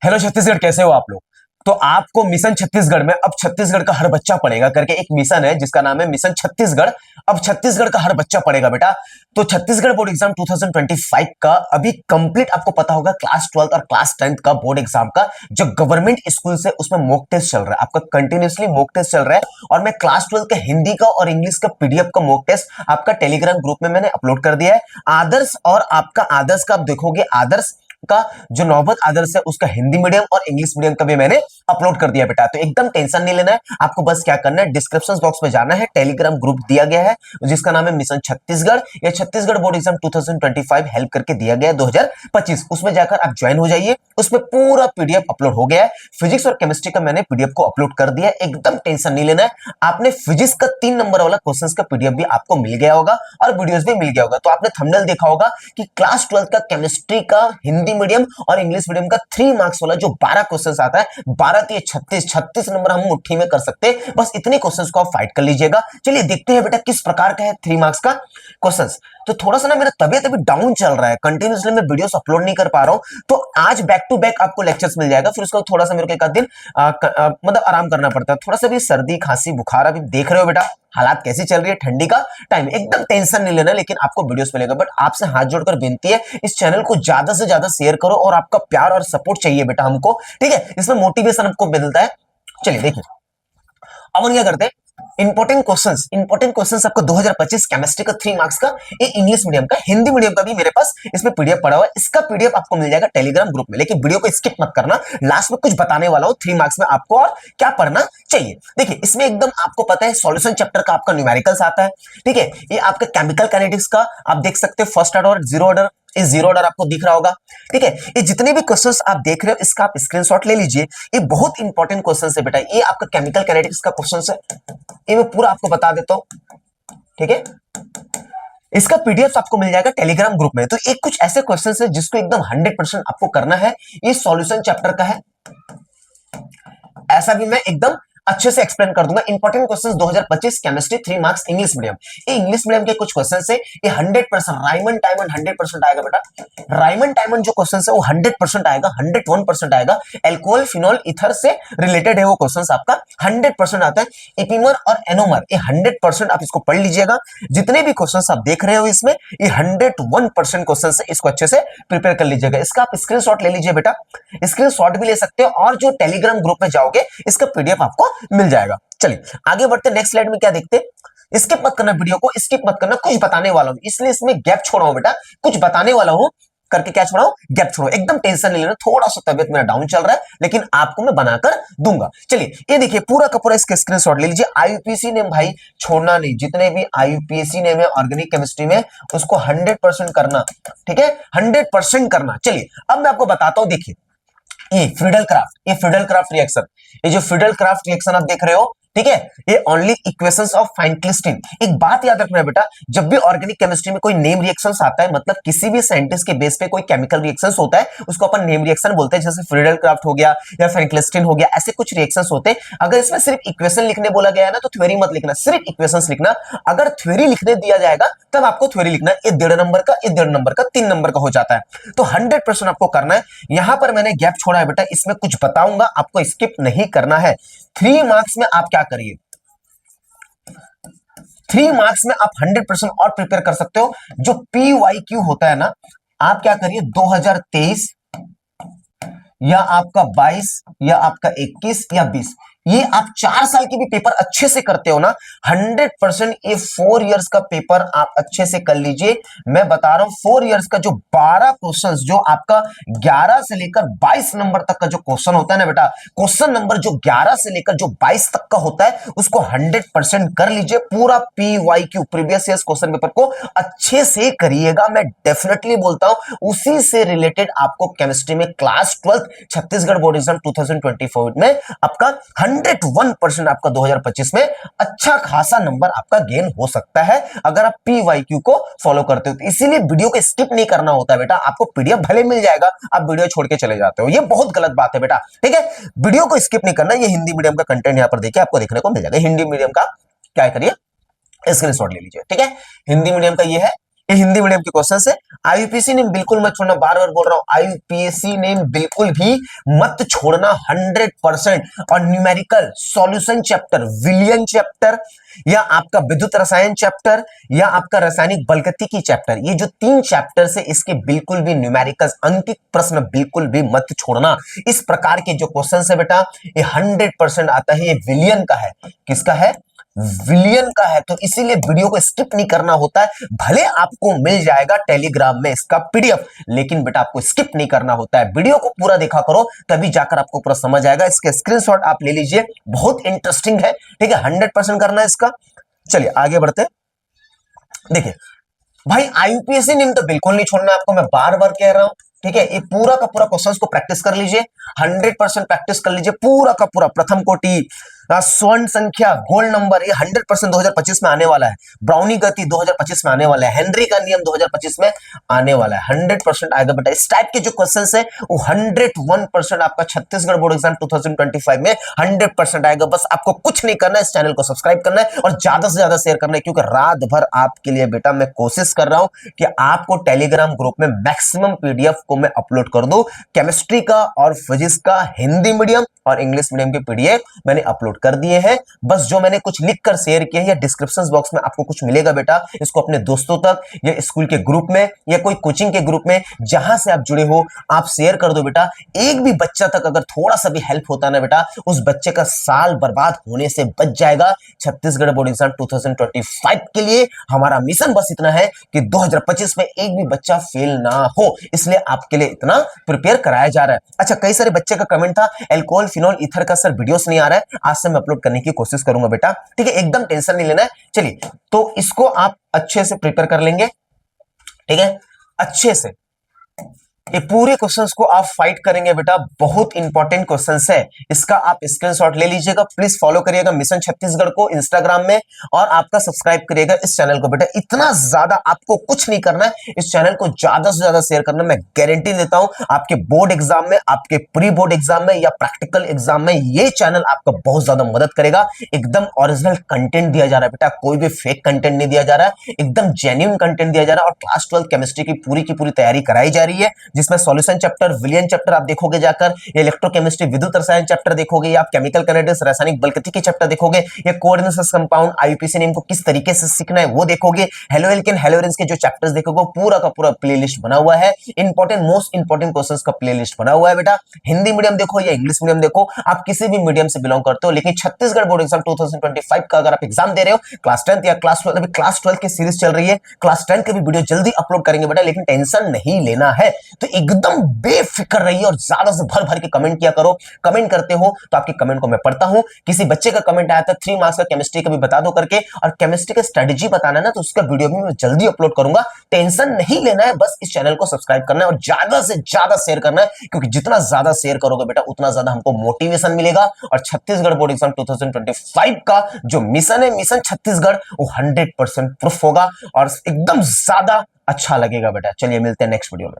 Hello Chhattisgarh, कैसे हो आप लोग। तो आपको मिशन छत्तीसगढ़ में अब छत्तीसगढ़ का हर बच्चा पढ़ेगा करके एक मिशन है जिसका नाम है मिशन छत्तीसगढ़। अब छत्तीसगढ़ का हर बच्चा पढ़ेगा बेटा। तो छत्तीसगढ़ बोर्ड एग्जाम 2025 का अभी कंप्लीट आपको पता होगा क्लास 12 और क्लास 10 का बोर्ड एग्जाम का जो गवर्नमेंट स्कूल से उसमें मॉक टेस्ट चल रहा है, आपका कंटिन्यूसली मॉक टेस्ट चल रहा है। और मैं क्लास 12 का हिंदी का और इंग्लिश का पीडीएफ का मॉक टेस्ट आपका टेलीग्राम ग्रुप में मैंने अपलोड कर दिया है। आदर्श और आपका आदर्श का आप देखोगे, आदर्श का जो नौबत आदर्श है उसका हिंदी मीडियम और इंग्लिश मीडियम का भी मैंने अपलोड कर दिया बेटा। तो एकदम टेंशन नहीं लेना है, आपको बस क्या करना है, डिस्क्रिप्शन बॉक्स में जाना है, टेलीग्राम ग्रुप दिया गया है जिसका नाम है मिशन छत्तीसगढ़। या छत्तीसगढ़ बोर्ड एग्जाम 2025 हेल्प करके दिया गया है 2025, उसमें जाकर आप ज्वाइन हो जाइए। उसमें पूरा पीडीएफ अपलोड हो गया है। फिजिक्स और केमिस्ट्री का मैंने पीडीएफ को अपलोड कर दिया है, एकदम टेंशन नहीं लेना है। आपने फिजिक्स का 3 नंबर वाला क्वेश्चंस का पीडीएफ भी आपको मिल गया होगा और वीडियोस भी मिल गया होगा। तो आपने थंबनेल देखा होगा कि क्लास 12 का केमिस्ट्री का हिंदी मीडियम और इंग्लिश मीडियम का 3 मार्क्स वाला जो 12 क्वेश्चंस आता है, 12 के 36 नंबर हम मुट्ठी में कर सकते हैं। बस इतने क्वेश्चंस को आप फाइट कर लीजिएगा। चलिए देखते हैं बेटा किस प्रकार का है 3 मार्क्स का क्वेश्चंस। तो थोड़ा सा ना मेरा तबियत अभी डाउन चल रहा है, कंटिन्यूअसली मैं वीडियोस अपलोड नहीं कर पा रहा हूं। तो आज बैक टू बैक आपको लेक्चर्स मिल जाएगा, फिर उसका थोड़ा सा मेरे को एक आध दिन मतलब आराम करना पड़ता है। थोड़ा सा भी सर्दी खांसी बुखार अभी देख रहे हो बेटा, हालात कैसी चल रही है, ठंडी का टाइम, एकदम टेंशन नहीं लेना, लेकिन आपको वीडियोस मिलेगा। बट आपसे हाथ जोड़कर विनती है, इस चैनल को ज्यादा से ज्यादा शेयर करो और आपका प्यार और सपोर्ट चाहिए बेटा हमको, ठीक है। इसमें मोटिवेशन आपको मिलता है। चलिए देखिए अब हम क्या करते हैं, इंपॉर्टेंट क्वेश्चंस आपको 2025 केमिस्ट्री का 3 मार्क्स का, ये इंग्लिश मीडियम का, हिंदी मीडियम का भी मेरे पास इसमें पीडीएफ पड़ा हुआ है। इसका पीडीएफ आपको मिल जाएगा टेलीग्राम ग्रुप में, लेकिन वीडियो को स्किप मत करना, लास्ट में कुछ बताने वाला हूं 3 मार्क्स में आपको और क्या पढ़ना चाहिए। देखिए इसमें एकदम आपको पता है सॉल्यूशन चैप्टर का आपका न्यूमेरिकल्स आता है, ठीक है। ये आपका केमिकल काइनेटिक्स का आप देख सकते हैं, फर्स्ट ऑर्डर, जीरो ऑर्डर, इस जीरो ऑर्डर आपको दिख रहा होगा, ठीक है। ये जितने भी क्वेश्चंस आप देख रहे हो इसका आप स्क्रीनशॉट ले लीजिए, ये बहुत इंपॉर्टेंट क्वेश्चंस है बेटा। ये आपका केमिकल काइनेटिक्स का क्वेश्चंस है, ये मैं पूरा आपको बता देता हूं, ठीक है। इसका पीडीएफ आपको मिल जाएगा टेलीग्राम ग्रुप में। तो एक कुछ ऐसे क्वेश्चंस है जिसको एकदम 100% आपको करना है, ये सॉल्यूशन चैप्टर का है, ऐसा भी मैं एकदम अच्छे से एक्सप्लेन कर दूंगा। Important questions 2025 chemistry 3 marks English medium, ये इंग्लिश मीडियम के कुछ क्वेश्चंस है, ये 100% राइमन टाइमन 100% आएगा बेटा। राइमन टाइमन जो क्वेश्चंस है वो 100% आएगा, 101% आएगा। एल्कोहल फिनॉल ईथर से रिलेटेड है वो क्वेश्चंस, आपका 100% आता है। एपीमर और एनोमर ये 100% आप इसको पढ़ लीजिएगा। जितने भी क्वेश्चंस आप देख रहे हो इसमें ये 101% क्वेश्चंस है, इसको अच्छे से प्रिपेयर कर लीजिएगा। इसका आप स्क्रीनशॉट ले लीजिए बेटा, स्क्रीनशॉट भी ले सकते हो और जो टेलीग्राम ग्रुप में जाओगे इसका पीडीएफ आपको मिल जाएगा। चलिए आगे बढ़ते, नेक्स्ट स्लाइड में क्या देखते हैं। स्किप मत करना, वीडियो को स्किप मत करना, कुछ बताने वाला हूं इसलिए इसमें गैप छोड़ा हूं बेटा, कुछ बताने वाला हूं करके क्या छोड़ा हूं, गैप छोड़ो। एकदम टेंशन नहीं लेना, थोड़ा सा तबियत मेरा डाउन चल रहा है लेकिन आपको मैं बनाकर दूंगा। चलिए ये देखिए पूरा का पूरा इसका स्क्रीनशॉट ले लीजिए। आईयूपीएसी नेम भाई छोड़ना नहीं, जितने भी आईयूपीएसी नेम है ऑर्गेनिक केमिस्ट्री में उसको 100% करना, ठीक है, 100% करना। चलिए अब मैं आपको बताता हूं, देखिए ये फ्रीडल क्राफ्ट रिएक्शन, ये जो फ्रीडल क्राफ्ट रिएक्शन आप देख रहे हो, ठीक है, ये ओनली इक्वेशंस ऑफ फाइनक्लिस्टीन। एक बात याद रखना है बेटा, जब भी ऑर्गेनिक केमिस्ट्री में कोई नेम रिएक्शंस आता है, मतलब किसी भी साइंटिस्ट के बेस पे कोई केमिकल रिएक्शंस होता है उसको अपन नेम रिएक्शन बोलते हैं, जैसे फ्रीडल क्राफ्ट हो गया या फाइनक्लिस्टीन हो गया, ऐसे कुछ रिएक्शंस होते हैं। अगर इसमें सिर्फ इक्वेशन लिखने बोला गया है ना तो थ्योरी मत लिखना, सिर्फ इक्वेशंस लिखना। अगर थ्योरी लिखने दिया जाएगा तब आपको थ्योरी लिखना है, ये 1.5 नंबर का, ये 1.5 नंबर का, 3 नंबर का हो जाता है। तो 100% आपको करना है। यहां पर मैंने गैप छोड़ा है बेटा, इसमें कुछ बताऊंगा, आपको स्किप नहीं करना है। 3 मार्क्स में आप क्या करिए, 3 मार्क्स में आप 100% और प्रिपेयर कर सकते हो। जो PYQ होता है ना, आप क्या करिए 2023 या आपका 22 या आपका 21 या 20, ये आप 4 साल के भी पेपर अच्छे से करते हो ना, 100% ये 4 इयर्स का पेपर आप अच्छे से कर लीजिए। मैं बता रहा हूं 4 इयर्स का जो 12 क्वेश्चंस, जो आपका 11 से लेकर 22 नंबर तक का जो क्वेश्चन होता है ना बेटा, क्वेश्चन नंबर जो 11 से लेकर जो 22 तक का होता है उसको 100% कर लीजिए। पूरा PYQ previous years question paper को अच्छे से करिएगा, मैं डेफिनेटली बोलता हूं। उसी से रिलेटेड आपको केमिस्ट्री में क्लास 12 छत्तीसगढ़ बोर्ड एग्जाम 2024 में आपका 101% आपका 2025 में अच्छा खासा नंबर आपका गेन हो सकता है अगर आप PYQ को फॉलो करते हो। तो इसीलिए वीडियो को स्किप नहीं करना होता है बेटा, आपको पीडीएफ भले मिल जाएगा, आप वीडियो छोड़ के चले जाते हो, ये बहुत गलत बात है बेटा, ठीक है। वीडियो को स्किप नहीं करना। ये हिंदी मीडियम का कंटेंट यहां पर देखिए आपको देखने को मिल जाएगा। हिंदी मीडियम का क्या करिए, स्क्रीनशॉट ले लीजिए, ठीक है। हिंदी मीडियम का ये है, ये हिंदी मीडियम के क्वेश्चन है। आईयूपीएससी नेम बिल्कुल मत छोड़ना, बार बार बोल रहा हूं, आईयूपीएससी नेम बिल्कुल भी मत छोड़ना 100%। और न्यूमेरिकल सॉल्यूशन चैप्टर, विलियन चैप्टर, या आपका विद्युत रसायन चैप्टर, या आपका रासायनिक बलगतिकी चैप्टर, ये जो 3 चैप्टर से इसके बिल्कुल भी न्यूमेरिकल अंकित प्रश्न बिल्कुल भी मत छोड़ना। इस प्रकार के जो क्वेश्चन है बेटा ये 100% आता है। ये विलियन का है, किसका है? विलियन का है। तो इसीलिए वीडियो को स्किप नहीं करना होता है। भले आपको मिल जाएगा टेलीग्राम में इसका पीडीएफ, लेकिन बेटा आपको स्किप नहीं करना होता है। वीडियो को पूरा देखा करो, तभी जाकर आपको पूरा समझ आएगा। इसके स्क्रीनशॉट आप ले लीजिए, बहुत इंटरेस्टिंग है, ठीक है। 100% करना है इसका। चलिए आगे बढ़ते हैं। देखिए भाई, आईयूपीएससी नेम तो बिल्कुल नहीं छोड़ना आपको, मैं बार बार कह रहा हूं, ठीक है। ये पूरा का पूरा क्वेश्चंस को प्रैक्टिस कर लीजिए, 100% प्रैक्टिस कर लीजिए पूरा का पूरा। प्रथम कोटि, स्वर्ण संख्या, गोल्ड नंबर, ये 100% 2025 में आने वाला है। ब्राउनी गति 2025 में आने वाला है। हेनरी का नियम 2025 में आने वाला है। 100% आएगा बेटा। इस टाइप के जो क्वेश्चंस है वो 101% आपका छत्तीसगढ़ बोर्ड एग्जाम 2025 में 100% आएगा। बस आपको कुछ नहीं करना है, इस चैनल को सब्सक्राइब करना है और ज्यादा से ज्यादा शेयर करना है, क्योंकि रात भर आपके लिए बेटा मैं कोशिश कर रहा हूं कि आपको टेलीग्राम ग्रुप में मैक्सिमम पीडीएफ को मैं अपलोड कर दूं। केमिस्ट्री का और फिजिक्स का हिंदी मीडियम और इंग्लिश मीडियम के पीडीएफ मैंने अपलोड कर दिए हैं। बस जो मैंने कुछ लिखकर शेयर किया है या डिस्क्रिप्शन बॉक्स में आपको कुछ मिलेगा बेटा, इसको अपने दोस्तों तक या स्कूल के ग्रुप में या कोई कोचिंग के ग्रुप में जहां से आप जुड़े हो आप शेयर कर दो बेटा। एक भी बच्चा तक अगर थोड़ा सा भी हेल्प होता ना बेटा, उस बच्चे का साल बर्बाद होने से बच जाएगा। छत्तीसगढ़ बोर्ड एग्जाम 2025 के लिए हमारा मिशन बस इतना है कि 2025 में एक भी बच्चा फेल ना हो, इसलिए आपके लिए इतना प्रिपेयर कराया जा रहा है। अच्छा, कई सारे बच्चे का कमेंट था एल्कोहल फिनोल ईथर का सर वीडियोस नहीं आ रहा है, आज से मैं अपलोड करने की कोशिश करूंगा बेटा, ठीक है। एकदम टेंशन नहीं लेना है। चलिए, तो इसको आप अच्छे से प्रिपेयर कर लेंगे, ठीक है, अच्छे से। ये पूरे क्वेश्चंस को आप फाइट करेंगे बेटा, बहुत इंपॉर्टेंट क्वेश्चंस है। इसका आप स्क्रीनशॉट ले लीजिएगा। प्लीज फॉलो करिएगा मिशन छत्तीसगढ़ को इंस्टाग्राम में, और आपका सब्सक्राइब करिएगा इस चैनल को बेटा। इतना ज्यादा आपको कुछ नहीं करना है, इस चैनल को ज्यादा से ज्यादा शेयर करना। मैं गारंटी देता हूं आपके बोर्ड एग्जाम में, आपके प्री बोर्ड एग्जाम में या प्रैक्टिकल एग्जाम में ये चैनल आपका बहुत ज्यादा मदद करेगा। एकदम ओरिजिनल कंटेंट दिया जा रहा है बेटा, कोई भी फेक कंटेंट नहीं दिया जा रहा है, एकदम जेन्युइन कंटेंट दिया जा रहा है। और क्लास 12 केमिस्ट्री की पूरी तैयारी कराई जा रही है, जिसमें सॉल्यूशन चैप्टर, विलियन चैप्टर आप देखोगे जाकर, ये इलेक्ट्रोकेमिस्ट्री विद्युत रसायन चैप्टर देखोगे, या आप केमिकल काइनेटिक्स रासायनिक बलगतिकी चैप्टर देखोगे, ये कोऑर्डिनेशन कंपाउंड आईयूपीएससी नेम को किस तरीके से सीखना है वो देखोगे, हेलो एल्केन हेलोरेंस के जो चैप्टर्स देखोगे, पूरा का पूरा प्लेलिस्ट बना हुआ है। इंपॉर्टेंट मोस्ट इंपॉर्टेंट क्वेश्चंस का प्लेलिस्ट बना हुआ है बेटा। हिंदी मीडियम देखो या इंग्लिश मीडियम देखो, आप किसी भी मीडियम से बिलोंग करते हो, लेकिन छत्तीसगढ़ बोर्ड एग्जाम 2025 का अगर आप एग्जाम दे रहे हो, क्लास 10 या क्लास 12, अभी क्लास 12 की सीरीज चल रही है, क्लास 10 की भी वीडियो जल्दी अपलोड करेंगे बेटा, लेकिन टेंशन नहीं लेना है। तो एकदम बेफिक्र रहिए और ज्यादा से भर भर के कमेंट किया करो। कमेंट करते हो तो आपके कमेंट को मैं पढ़ता हूं। किसी बच्चे का कमेंट आया था 3 मार्क्स का केमिस्ट्री का भी बता दो करके, और केमिस्ट्री का स्ट्रेटजी बताना है ना, तो उसका वीडियो भी मैं जल्दी अपलोड करूंगा। टेंशन नहीं लेना है, बस इस चैनल को सब्सक्राइब करना है और ज्यादा से ज्यादा शेयर करना है, क्योंकि जितना ज्यादा शेयर करोगे बेटा उतना ज्यादा हमको मोटिवेशन मिलेगा। और छत्तीसगढ़ बोर्ड एग्जाम 2025 का जो मिशन है, मिशन छत्तीसगढ़, वो 100% प्रूफ होगा और एकदम ज्यादा अच्छा लगेगा बेटा। चलिए मिलते हैं नेक्स्ट वीडियो में।